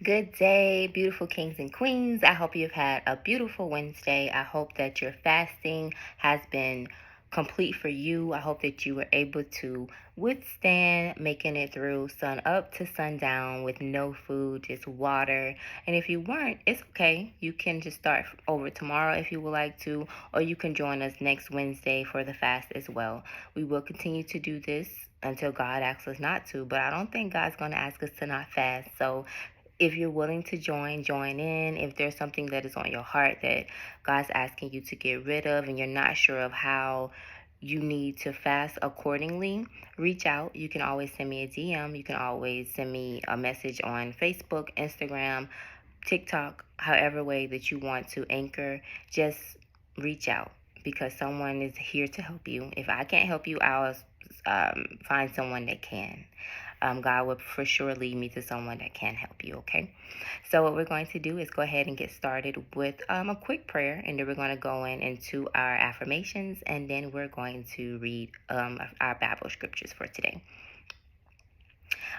Good day, beautiful kings and queens. I hope you've had a beautiful Wednesday. I hope that your fasting has been complete for you. I hope that you were able to withstand making it through sun up to sundown with no food, just water. And if you weren't, it's okay. You can just start over tomorrow if you would like to, or you can join us next Wednesday for the fast as well. We will continue to do this until God asks us not to, but I don't think God's going to ask us to not fast. So if you're willing to join in. If there's something that is on your heart that God's asking you to get rid of and you're not sure of how you need to fast accordingly, reach out. You can always send me a DM. You can always send me a message on Facebook, Instagram, TikTok, however way that you want to anchor. Just reach out because someone is here to help you. If I can't help you, I'll find someone that can. God will for sure lead me to someone that can help you, okay? So what we're going to do is go ahead and get started with a quick prayer, and then we're going to go into our affirmations, and then we're going to read our Bible scriptures for today.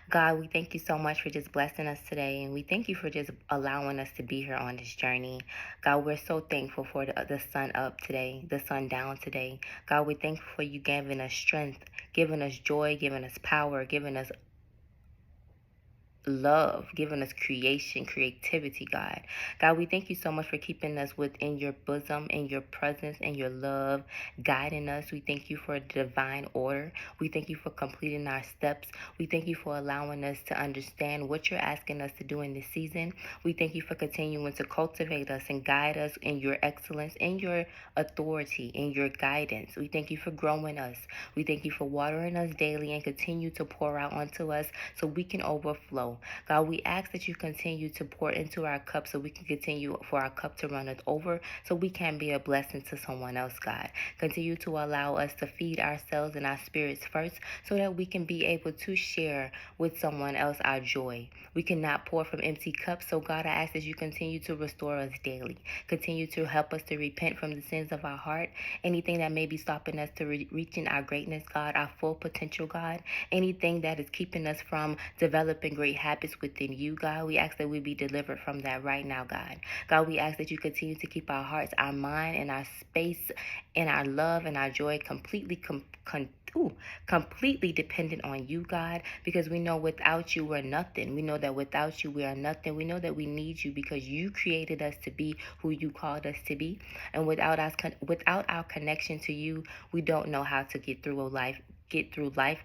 God, we thank you so much for just blessing us today, and we thank you for just allowing us to be here on this journey. God, we're so thankful for the sun up today, the sun down today. God, we're thankful for you giving us strength, giving us joy, giving us power, giving us love, giving us creativity, God. God, we thank you so much for keeping us within your bosom, in your presence, and your love, guiding us. We thank you for divine order. We thank you for completing our steps. We thank you for allowing us to understand what you're asking us to do in this season. We thank you for continuing to cultivate us and guide us in your excellence, in your authority, in your guidance. We thank you for growing us. We thank you for watering us daily and continue to pour out onto us so we can overflow. God, we ask that you continue to pour into our cup so we can continue for our cup to run it over so we can be a blessing to someone else, God. Continue to allow us to feed ourselves and our spirits first so that we can be able to share with someone else our joy. We cannot pour from empty cups, so God, I ask that you continue to restore us daily. Continue to help us to repent from the sins of our heart, anything that may be stopping us to reaching our greatness, God, our full potential, God, anything that is keeping us from developing great habits within you, God. We ask that we be delivered from that right now, God. God, we ask that you continue to keep our hearts, our mind, and our space, and our love and our joy completely completely dependent on you, God, because we know without you we're nothing. We know that without you we are nothing. We know that we need you because you created us to be who you called us to be. And without our connection to you, we don't know how to get through life,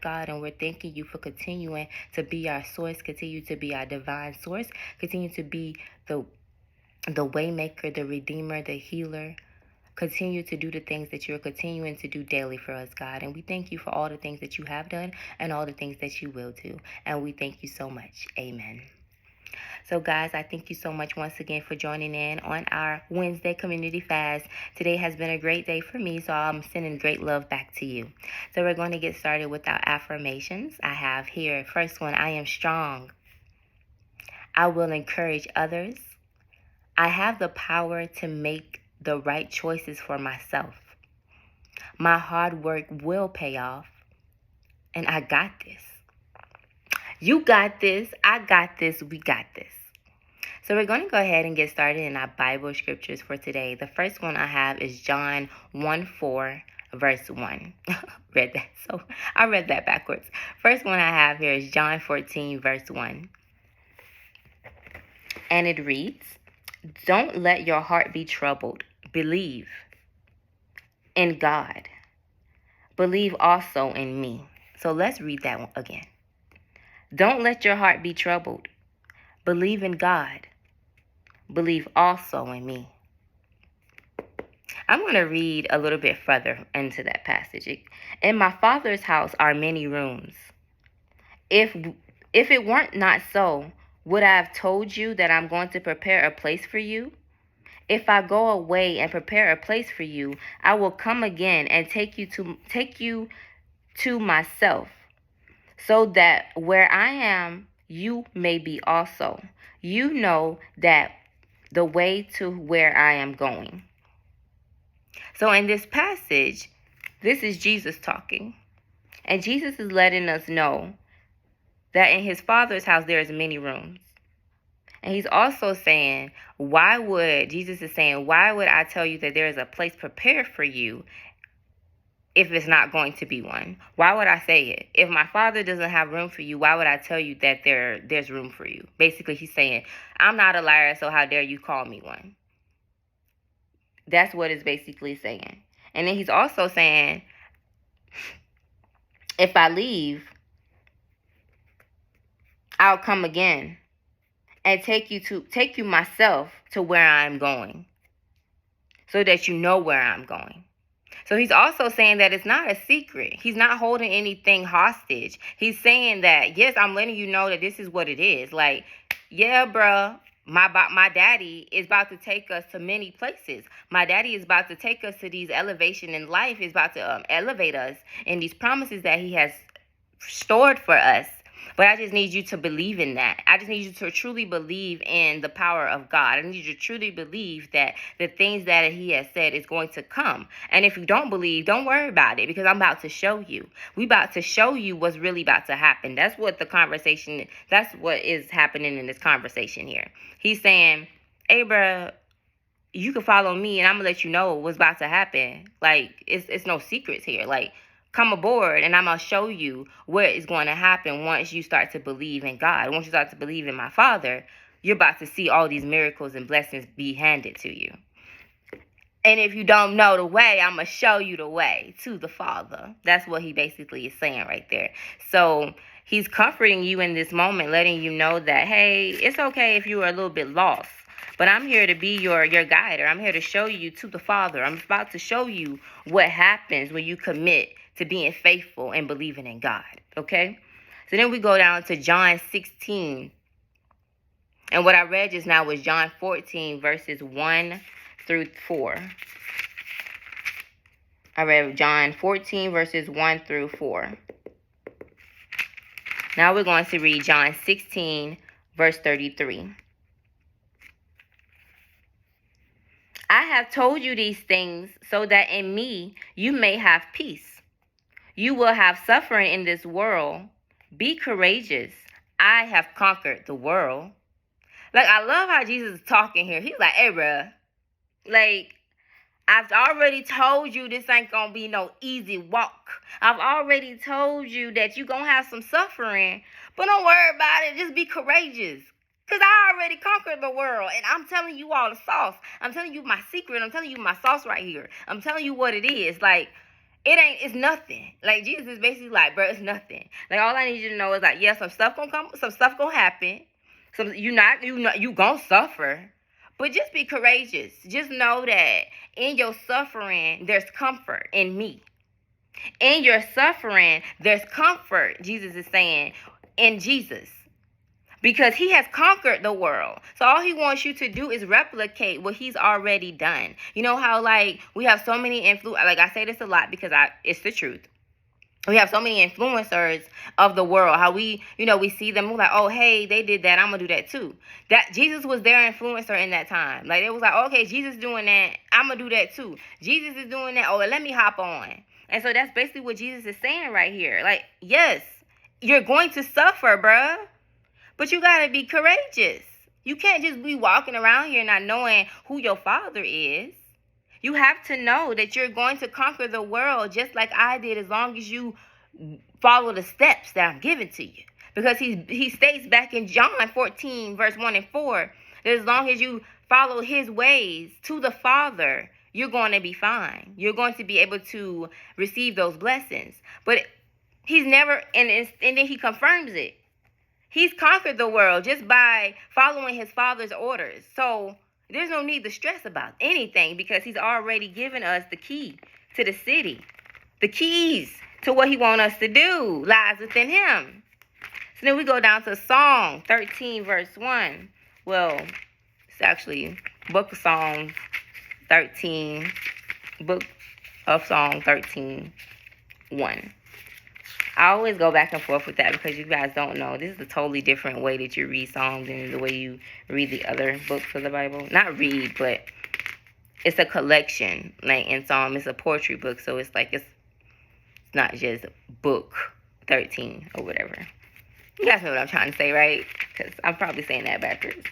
God, and we're thanking you for continuing to be our source, continue to be our divine source, continue to be the waymaker, the redeemer, the healer. Continue to do the things that you're continuing to do daily for us, God. And we thank you for all the things that you have done and all the things that you will do. And we thank you so much. Amen. So guys, I thank you so much once again for joining in on our Wednesday community fast. Today has been a great day for me, so I'm sending great love back to you. So we're going to get started with our affirmations. I have here, first one, I am strong. I will encourage others. I have the power to make the right choices for myself. My hard work will pay off, and I got this. You got this. I got this. We got this. So we're going to go ahead and get started in our Bible scriptures for today. The first one I have is John 1:4, verse 1. I read that backwards. First one I have here is John 14, verse 1. And it reads, don't let your heart be troubled. Believe in God. Believe also in me. So let's read that one again. Don't let your heart be troubled. Believe in God. Believe also in me. I'm going to read a little bit further into that passage. In my Father's house are many rooms. If it weren't not so, would I have told you that I'm going to prepare a place for you? If I go away and prepare a place for you, I will come again and take you to myself, so that where I am, you may be also. You know that the way to where I am going. So in this passage, this is Jesus talking. And Jesus is letting us know that in his Father's house, there's many rooms. And he's also saying, Jesus is saying, why would I tell you that there is a place prepared for you if it's not going to be one? Why would I say it? If my Father doesn't have room for you, why would I tell you that there's room for you? Basically, he's saying, I'm not a liar, so how dare you call me one? That's what it's basically saying. And then he's also saying, if I leave, I'll come again and take you myself to where I'm going, so that you know where I'm going. So he's also saying that it's not a secret. He's not holding anything hostage. He's saying that, yes, I'm letting you know that this is what it is. Like, yeah, bruh, my daddy is about to take us to many places. My daddy is about to take us to these elevation in life. He's about to elevate us in these promises that he has stored for us. But I just need you to believe in that. I just need you to truly believe in the power of God. I need you to truly believe that the things that he has said is going to come. And if you don't believe, don't worry about it, because I'm about to show you. We about to show you what's really about to happen. That's what is happening in this conversation here. He's saying, hey, bro, you can follow me and I'm going to let you know what's about to happen. Like, it's no secrets here. Like, come aboard and I'm going to show you what is going to happen once you start to believe in God. Once you start to believe in my Father, you're about to see all these miracles and blessings be handed to you. And if you don't know the way, I'm going to show you the way to the Father. That's what he basically is saying right there. So he's comforting you in this moment, letting you know that, hey, it's okay if you are a little bit lost. But I'm here to be your guider. I'm here to show you to the Father. I'm about to show you what happens when you commit to being faithful and believing in God. Okay? So then we go down to John 16. And what I read just now was John 14, verses 1 through 4. I read John 14, verses 1 through 4. Now we're going to read John 16, verse 33. I have told you these things so that in me you may have peace. You will have suffering in this world. Be courageous. I have conquered the world. Like, I love how Jesus is talking here. He's like, hey, bruh, like, I've already told you this ain't going to be no easy walk. I've already told you that you're going to have some suffering, but don't worry about it. Just be courageous. Because I already conquered the world, and I'm telling you all the sauce. I'm telling you my secret. I'm telling you my sauce right here. I'm telling you what it is. Like, it's nothing. Like, Jesus is basically like, bro, it's nothing. Like, all I need you to know is like, yeah, some stuff gonna come, some stuff gonna happen. You gonna suffer. But just be courageous. Just know that in your suffering, there's comfort in me. In your suffering, there's comfort, Jesus is saying, in Jesus. Because he has conquered the world. So all he wants you to do is replicate what he's already done. You know how, like, we have so many like, I say this a lot because it's the truth. We have so many influencers of the world. How we see them, we're like, oh, hey, they did that, I'm going to do that too. That Jesus was their influencer in that time. Like, it was like, okay, Jesus doing that, I'm going to do that too. Jesus is doing that, oh, let me hop on. And so that's basically what Jesus is saying right here. Like, yes, you're going to suffer, bruh. But you got to be courageous. You can't just be walking around here not knowing who your Father is. You have to know that you're going to conquer the world just like I did, as long as you follow the steps that I'm giving to you. Because he states back in John 14, verse 1 and 4, that as long as you follow his ways to the Father, you're going to be fine. You're going to be able to receive those blessings. But he's never, and then he confirms it. He's conquered the world just by following his Father's orders. So there's no need to stress about anything, because he's already given us the key to the city. The keys to what he wants us to do lies within him. So then we go down to Psalm 13, verse 1. Well, it's actually Book of Psalms 13, Book of Psalm 13, 1. I always go back and forth with that because you guys don't know. This is a totally different way that you read Psalms than the way you read the other books of the Bible. Not read, but it's a collection. Like in Psalm, it's a poetry book. So it's like, it's not just book 13 or whatever. You guys know what I'm trying to say, right? Because I'm probably saying that backwards.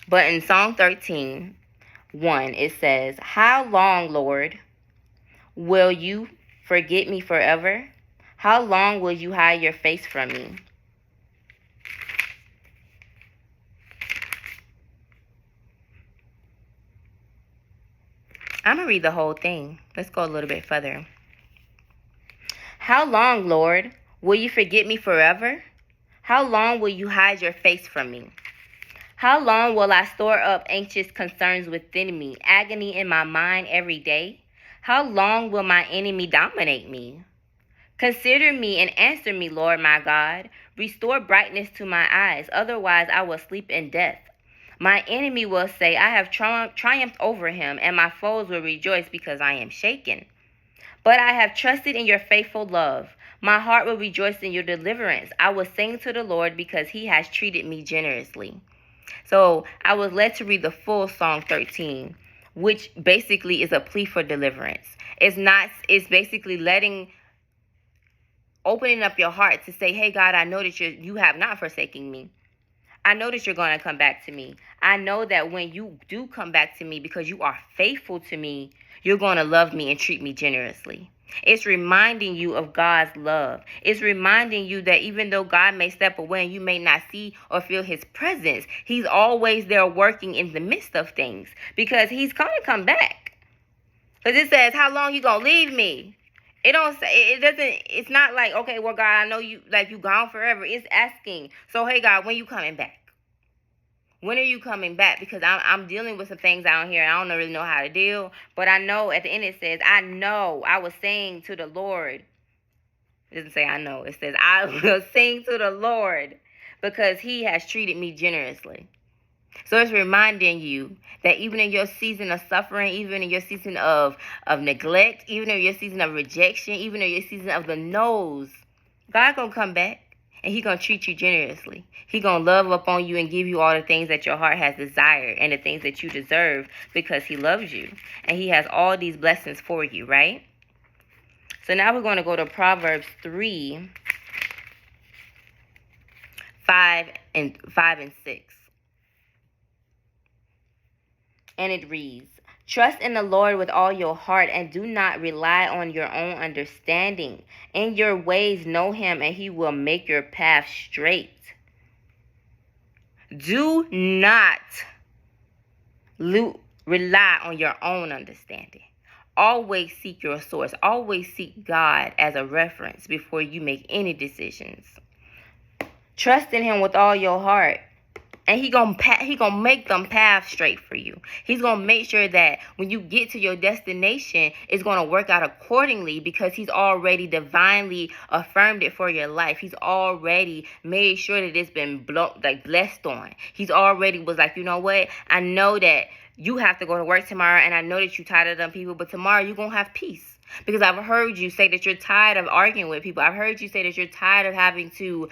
But in Psalm 13:1, it says, "How long, Lord, will you forget me forever? How long will you hide your face from me?" I'm going to read the whole thing. Let's go a little bit further. "How long, Lord, will you forget me forever? How long will you hide your face from me? How long will I store up anxious concerns within me, agony in my mind every day? How long will my enemy dominate me? Consider me and answer me, Lord my God. Restore brightness to my eyes, otherwise I will sleep in death. My enemy will say, I have triumphed over him, and my foes will rejoice because I am shaken. But I have trusted in your faithful love. My heart will rejoice in your deliverance. I will sing to the Lord because he has treated me generously." So I was led to read the full Psalm 13, which basically is a plea for deliverance. It's basically opening up your heart to say, hey, God, I know that you have not forsaken me. I know that you're going to come back to me. I know that when you do come back to me, because you are faithful to me, you're going to love me and treat me generously. It's reminding you of God's love. It's reminding you that even though God may step away and you may not see or feel his presence, he's always there working in the midst of things, because he's going to come back. Because it says, how long you going to leave me? It don't say, it doesn't, it's not like, okay, well, God, I know you, like, you gone forever. It's asking, so, hey, God, when you coming back? When are you coming back? Because I'm dealing with some things out here, and I don't really know how to deal. But I know at the end it says, I know I was saying to the Lord. It doesn't say I know. It says, I will sing to the Lord because he has treated me generously. So it's reminding you that even in your season of suffering, even in your season of neglect, even in your season of rejection, even in your season of the no's, God gonna come back and he gonna treat you generously. He gonna love upon you and give you all the things that your heart has desired and the things that you deserve, because he loves you and he has all these blessings for you, right? So now we're going to go to Proverbs 3, 5 and 6. And it reads, "Trust in the Lord with all your heart and do not rely on your own understanding. In your ways know him, and he will make your path straight." Do not rely on your own understanding. Always seek your source. Always seek God as a reference before you make any decisions. Trust in him with all your heart. And he gonna make them paths straight for you. He's gonna make sure that when you get to your destination, it's gonna work out accordingly, because he's already divinely affirmed it for your life. He's already made sure that it's been blessed on. He's already was like, you know what? I know that you have to go to work tomorrow, and I know that you're tired of them people, but tomorrow you're gonna have peace. Because I've heard you say that you're tired of arguing with people. I've heard you say that you're tired of having to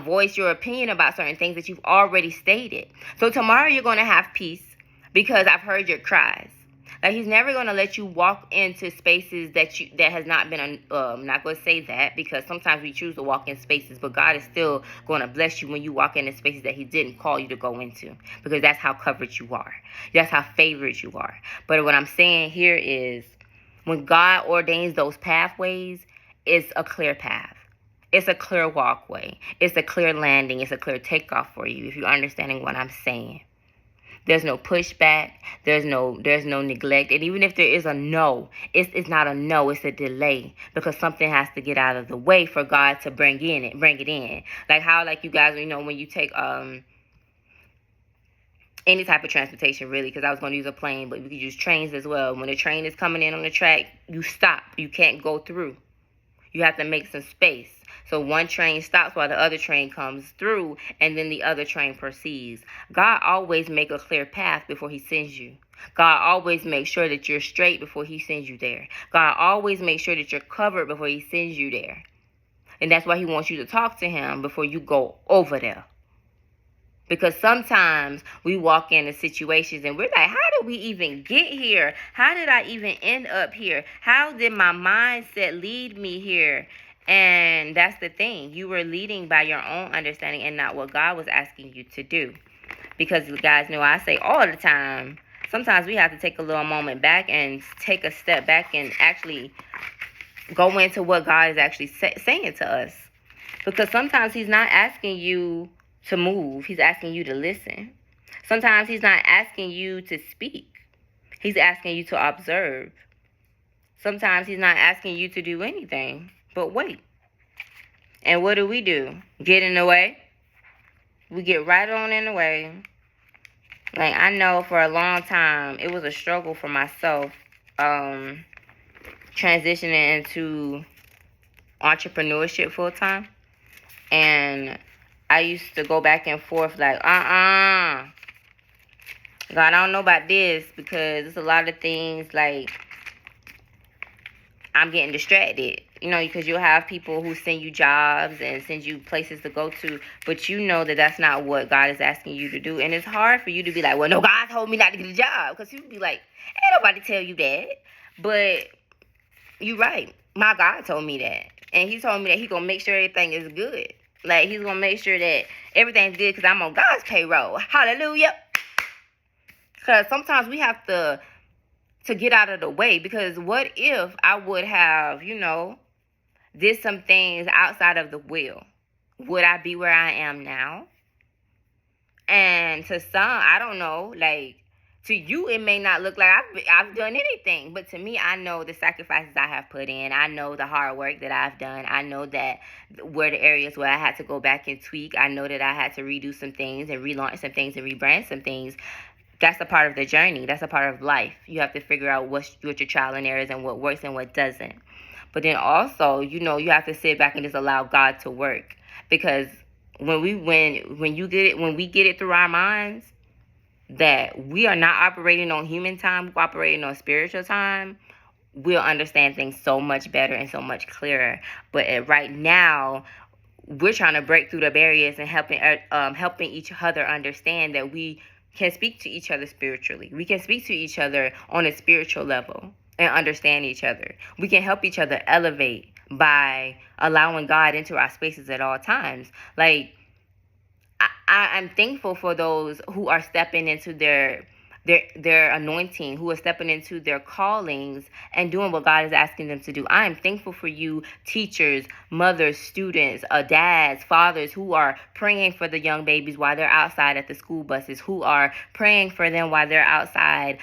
voice your opinion about certain things that you've already stated. So tomorrow you're going to have peace, because I've heard your cries. Like, he's never going to let you walk into spaces that has not been, I'm not going to say that, because sometimes we choose to walk in spaces, but God is still going to bless you when you walk into spaces that he didn't call you to go into, because that's how covered you are. That's how favored you are. But what I'm saying here is, when God ordains those pathways, it's a clear path. It's a clear walkway. It's a clear landing. It's a clear takeoff for you, if you're understanding what I'm saying. There's no pushback. There's no neglect. And even if there is a no, it's not a no. It's a delay, because something has to get out of the way for God to bring it in. Like how, like, you guys, when you take any type of transportation, really, because I was going to use a plane, but we could use trains as well. When the train is coming in on the track, you stop. You can't go through. You have to make some space. So one train stops while the other train comes through, and then the other train proceeds. God always make a clear path before he sends you. God always makes sure that you're straight before he sends you there. God always makes sure that you're covered before he sends you there. And that's why he wants you to talk to him before you go over there. Because sometimes we walk into situations and we're like, how did we even get here? How did I even end up here? How did my mindset lead me here? And that's the thing. You were leading by your own understanding and not what God was asking you to do. Because you guys know I say all the time, sometimes we have to take a little moment back and take a step back and actually go into what God is actually saying to us. Because sometimes he's not asking you to move. He's asking you to listen. Sometimes he's not asking you to speak. He's asking you to observe. Sometimes he's not asking you to do anything but wait. And what do? Get in the way. We get right on in the way. Like, I know for a long time, it was a struggle for myself, transitioning into entrepreneurship full time. And I used to go back and forth like, God, I don't know about this, because it's a lot of things like I'm getting distracted, because you'll have people who send you jobs and send you places to go to, but you know that that's not what God is asking you to do. And it's hard for you to be like, well, no, God told me not to get a job, because people be like, ain't nobody tell you that. But you're right. My God told me that. And he told me that he going to make sure everything is good. Like, he's going to make sure that everything's good because I'm on God's payroll. Hallelujah. Because sometimes we have to get out of the way, because what if I would have, did some things outside of the will? Would I be where I am now? And to some, I don't know, like, to you, it may not look like I've done anything. But to me, I know the sacrifices I have put in. I know the hard work that I've done. I know that where the areas where I had to go back and tweak. I know that I had to redo some things and relaunch some things and rebrand some things. That's a part of the journey. That's a part of life. You have to figure out what your trial and errors and what works and what doesn't. But then also, you have to sit back and just allow God to work. Because when we get it through our minds that we are not operating on human time, we're operating on spiritual time, we'll understand things so much better and so much clearer. But right now, we're trying to break through the barriers and helping each other understand that we can speak to each other spiritually. We can speak to each other on a spiritual level and understand each other. We can help each other elevate by allowing God into our spaces at all times. Like, I'm thankful for those who are stepping into their anointing, who are stepping into their callings and doing what God is asking them to do. I am thankful for you, teachers, mothers, students, dads, fathers, who are praying for the young babies while they're outside at the school buses, who are praying for them while they're outside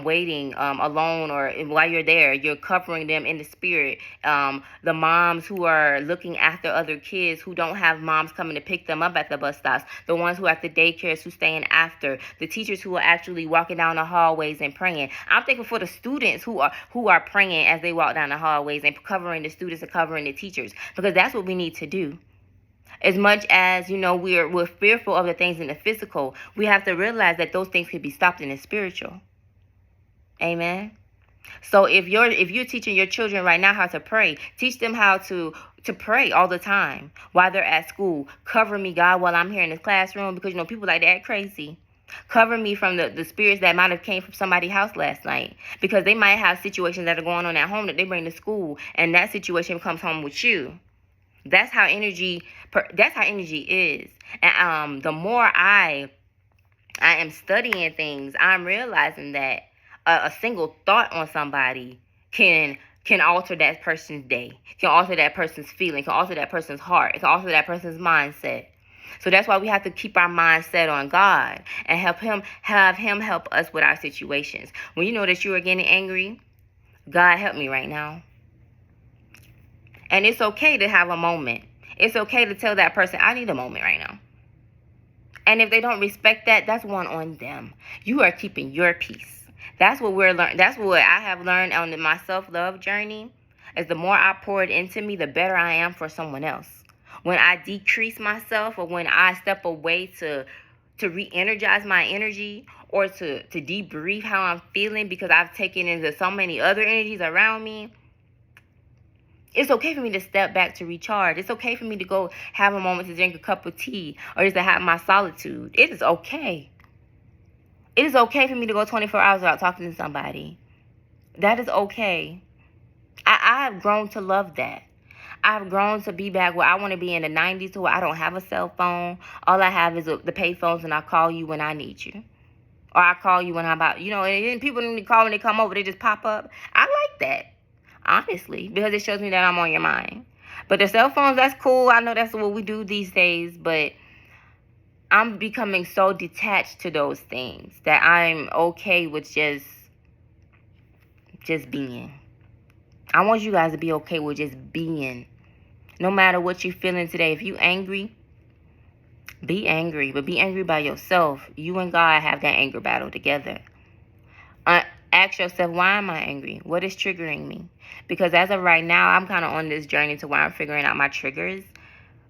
waiting alone, or while you're there, you're covering them in the spirit. The moms who are looking after other kids who don't have moms coming to pick them up at the bus stops, the ones who at the daycares who staying after, the teachers who are actually walking down the hallways and praying. I'm thankful for the students who are praying as they walk down the hallways and covering the students and covering the teachers, because that's what we need to do. As much as, we're fearful of the things in the physical, we have to realize that those things can be stopped in the spiritual. Amen. So if you're teaching your children right now how to pray, teach them how to pray all the time while they're at school. Cover me, God, while I'm here in this classroom, because people like to act crazy. Cover me from the spirits that might have came from somebody's house last night, because they might have situations that are going on at home that they bring to school, and that situation comes home with you. That's how energy is. And the more I am studying things, I'm realizing that a single thought on somebody can alter that person's day, can alter that person's feeling, can alter that person's heart, can alter that person's mindset. So that's why we have to keep our mind set on God and have him help us with our situations. When you know that you are getting angry, God, help me right now. And it's okay to have a moment. It's okay to tell that person, I need a moment right now. And if they don't respect that, that's one on them. You are keeping your peace. That's what we're learning. That's what I have learned on my self-love journey. Is the more I pour it into me, the better I am for someone else. When I decrease myself, or when I step away to re-energize my energy, or to debrief how I'm feeling because I've taken into so many other energies around me, it's okay for me to step back to recharge. It's okay for me to go have a moment to drink a cup of tea, or just to have my solitude. It is okay. It is okay for me to go 24 hours without talking to somebody. That is okay. I have grown to love that. I've grown to be back where I want to be in the 90s, to where I don't have a cell phone. All I have is the pay phones, and I call you when I need you. Or I call you when I'm about, and then people don't call when they come over. They just pop up. I like that, honestly, because it shows me that I'm on your mind. But the cell phones, that's cool. I know that's what we do these days, but I'm becoming so detached to those things that I'm okay with just being. I want you guys to be okay with just being. No matter what you're feeling today. If you angry, be angry. But be angry by yourself. You and God have that anger battle together. Ask yourself, why am I angry? What is triggering me? Because as of right now, I'm kind of on this journey to where I'm figuring out my triggers.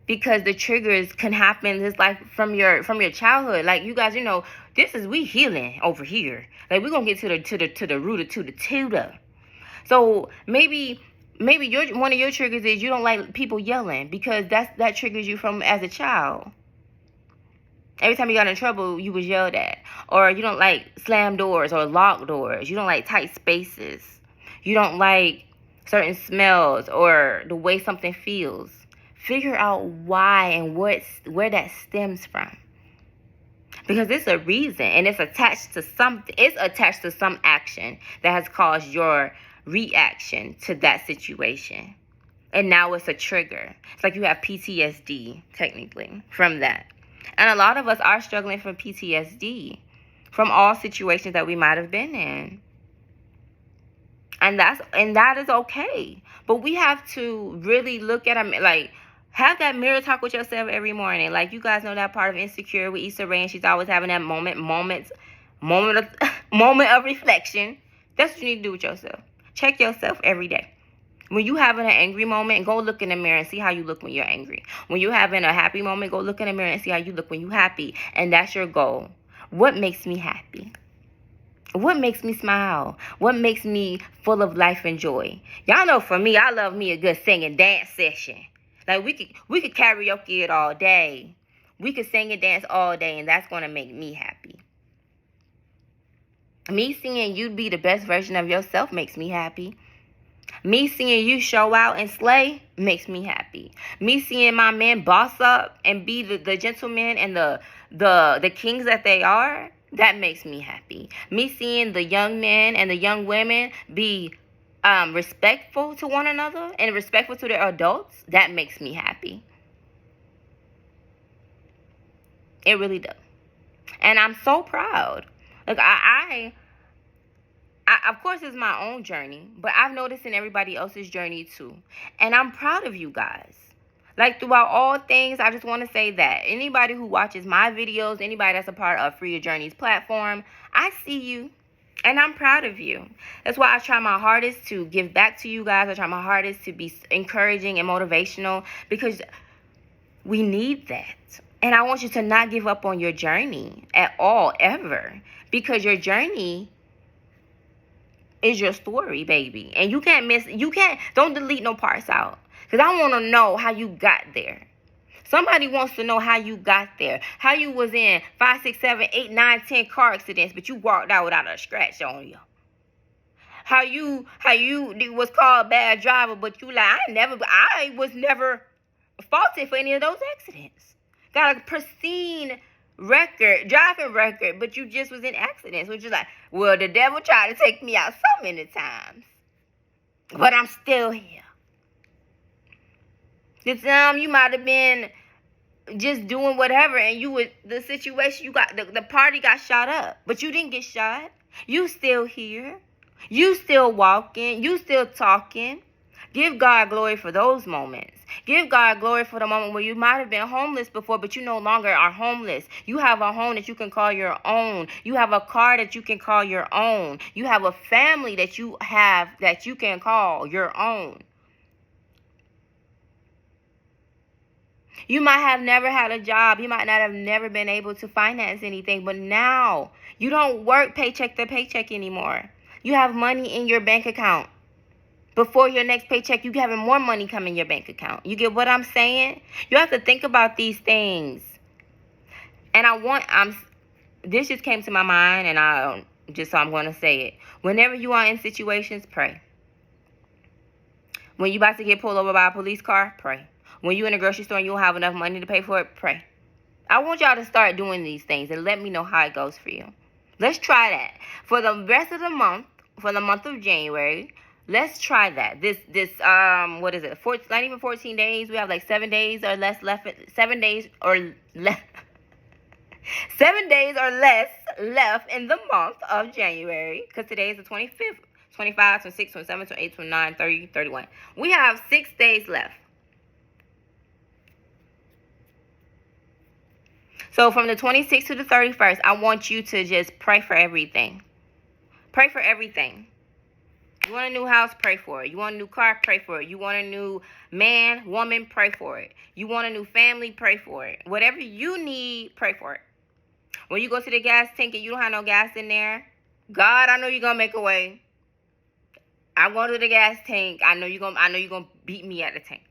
Because the triggers can happen just like from your childhood. Like, you guys, we healing over here. Like, we're gonna get to the root to the tutor. So maybe one of your triggers is you don't like people yelling, because that triggers you from as a child. Every time you got in trouble, you was yelled at. Or you don't like slam doors or locked doors. You don't like tight spaces. You don't like certain smells or the way something feels. Figure out why and where that stems from. Because it's a reason, and it's attached to something. It's attached to some action that has caused your reaction to that situation. And now it's a trigger. It's like you have PTSD, technically, from that. And a lot of us are struggling from PTSD from all situations that we might have been in. And that is okay. But we have to really look at them, like, have that mirror talk with yourself every morning. Like, you guys know that part of Insecure with Issa Rae, and she's always having that moment of reflection. That's what you need to do with yourself. Check yourself every day. When you having an angry moment, go look in the mirror and see how you look when you're angry. When you're having a happy moment, go look in the mirror and see how you look when you're happy. And that's your goal. What makes me happy? What makes me smile? What makes me full of life and joy? Y'all know for me, I love me a good sing and dance session. Like, we could karaoke it all day. We could sing and dance all day, and that's going to make me happy. Me seeing you be the best version of yourself makes me happy. Me seeing you show out and slay makes me happy. Me seeing my men boss up and be the gentlemen and the kings that they are, that makes me happy. Me seeing the young men and the young women be respectful to one another and respectful to their adults, that makes me happy. It really does. And I'm so proud. Like, I of course, it's my own journey, but I've noticed in everybody else's journey too. And I'm proud of you guys. Like, throughout all things, I just want to say that anybody who watches my videos, anybody that's a part of Free Your Journey's platform, I see you. And I'm proud of you. That's why I try my hardest to give back to you guys. I try my hardest to be encouraging and motivational, because we need that. And I want you to not give up on your journey at all, ever. Because your journey is your story, baby. And don't delete no parts out. Because I want to know how you got there. Somebody wants to know how you got there. How you was in 5, 6, 7, 8, 9, 10 car accidents, but you walked out without a scratch on you. How you was called a bad driver, but you like, I was never faulted for any of those accidents. Got a pristine driving record, but you just was in accidents, which is like, well, the devil tried to take me out so many times, but I'm still here. The time you might have been just doing whatever, and the situation, you got the party got shot up, but you didn't get shot. You still here. You still walking. You still talking. Give God glory for those moments. Give God glory for the moment where you might have been homeless before, but you no longer are homeless. You have a home that you can call your own. You have a car that you can call your own. You have a family that you can call your own. You might have never had a job. You might not have never been able to finance anything, but now you don't work paycheck to paycheck anymore. You have money in your bank account. Before your next paycheck, you having more money come in your bank account. You get what I'm saying? You have to think about these things. And this just came to my mind, and so I'm going to say it. Whenever you are in situations, pray. When you about to get pulled over by a police car, pray. When you in a grocery store and you don't have enough money to pay for it, pray. I want y'all to start doing these things and let me know how it goes for you. Let's try that. For the rest of the month, for the month of January, let's try that. This what is it? Not even 14 days. We have like 7 days or less left. 7 days or less. 7 days or less left in the month of January. Because today is the 25th, 25, 26, 27, 28, 29, 30, 31. We have 6 days left. So from the 26th to the 31st, I want you to just pray for everything. Pray for everything. You want a new house? Pray for it. You want a new car? Pray for it. You want a new man, woman? Pray for it. You want a new family? Pray for it. Whatever you need, pray for it. When you go to the gas tank and you don't have no gas in there, God, I know you're going to make a way. I'm going to the gas tank. I know you're going to beat me at the tank.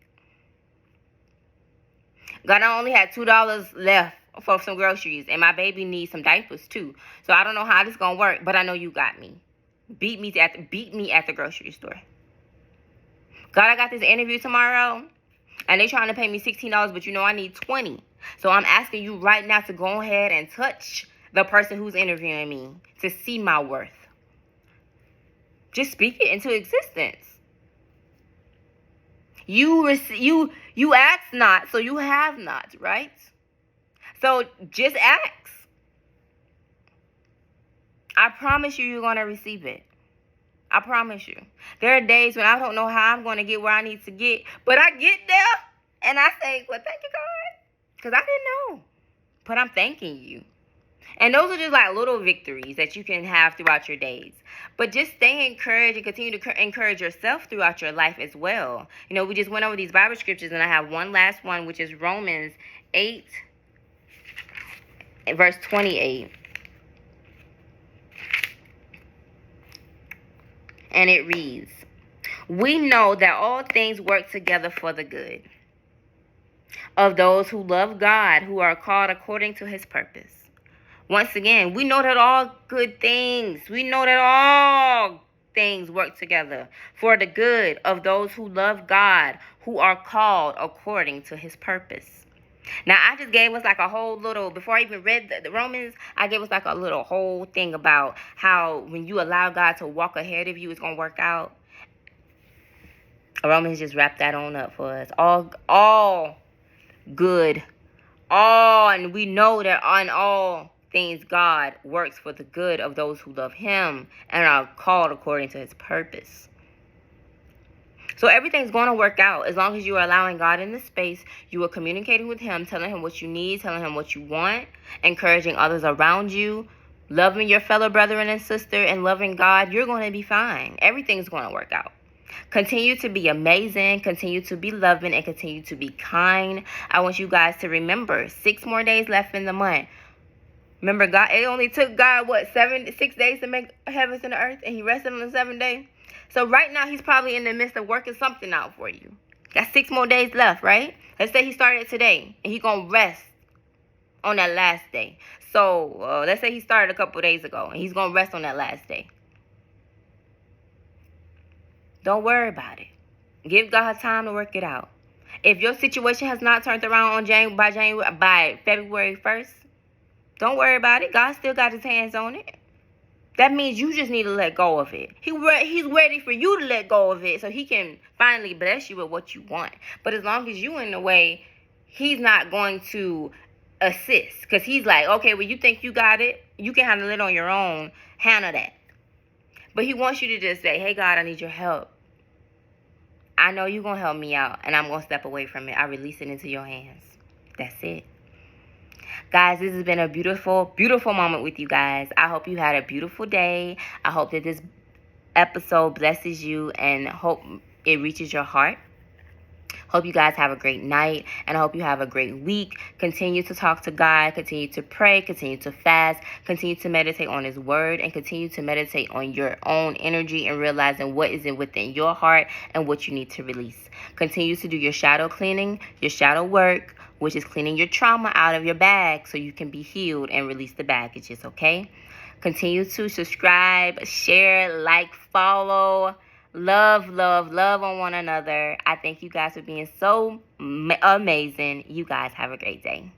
God, I only had $2 left for some groceries, and my baby needs some diapers too. So I don't know how this gonna work, but I know you got me. Beat me at the grocery store. God, I got this interview tomorrow, and they trying to pay me $16, but you know I need $20. So I'm asking you right now to go ahead and touch the person who's interviewing me to see my worth. Just speak it into existence. You ask not, so you have not, right? So just ask. I promise you're going to receive it. I promise you. There are days when I don't know how I'm going to get where I need to get, but I get there and I say, well, thank you, God, because I didn't know. But I'm thanking you. And those are just like little victories that you can have throughout your days. But just stay encouraged and continue to encourage yourself throughout your life as well. You know, we just went over these Bible scriptures, and I have one last one, which is Romans 8, verse 28. And it reads, we know that all things work together for the good of those who love God, who are called according to his purpose. Once again, we know that all work together for the good of those who love God, who are called according to his purpose. Now, I just gave us like a whole little, before I even read the Romans, I gave us like a little whole thing about how when you allow God to walk ahead of you, it's going to work out. Romans just wrapped that on up for us. All good. And we know that on all things God works for the good of those who love him and are called according to his purpose. So everything's going to work out as long as you are allowing God in the space. You are communicating with him, telling him what you need, telling him what you want, encouraging others around you, loving your fellow brethren and sister, and loving God. You're going to be fine. Everything's going to work out. Continue to be amazing, continue to be loving, and continue to be kind. I want you guys to remember 6 more days left in the month. Remember, God, it only took God, 6 days to make heavens and the earth, and he rested on the 7th day. So right now, he's probably in the midst of working something out for you. Got 6 more days left, right? Let's say he started today, and he's going to rest on that last day. So let's say he started a couple days ago, and he's going to rest on that last day. Don't worry about it. Give God time to work it out. If your situation has not turned around by February 1st, don't worry about it. God still got his hands on it. That means you just need to let go of it. He's ready for you to let go of it so he can finally bless you with what you want. But as long as you in the way, he's not going to assist. Because he's like, okay, well, you think you got it? You can handle it on your own. Handle that. But he wants you to just say, hey, God, I need your help. I know you're going to help me out, and I'm going to step away from it. I release it into your hands. That's it. Guys, this has been a beautiful, beautiful moment with you guys. I hope you had a beautiful day. I hope that this episode blesses you and hope it reaches your heart. Hope you guys have a great night, and I hope you have a great week. Continue to talk to God, continue to pray, continue to fast, continue to meditate on his word, and continue to meditate on your own energy and realizing what is within your heart and what you need to release. Continue to do your shadow cleaning, your shadow work, which is cleaning your trauma out of your bag so you can be healed and release the baggages, okay? Continue to subscribe, share, like, follow. Love, love, love on one another. I thank you guys for being so amazing. You guys have a great day.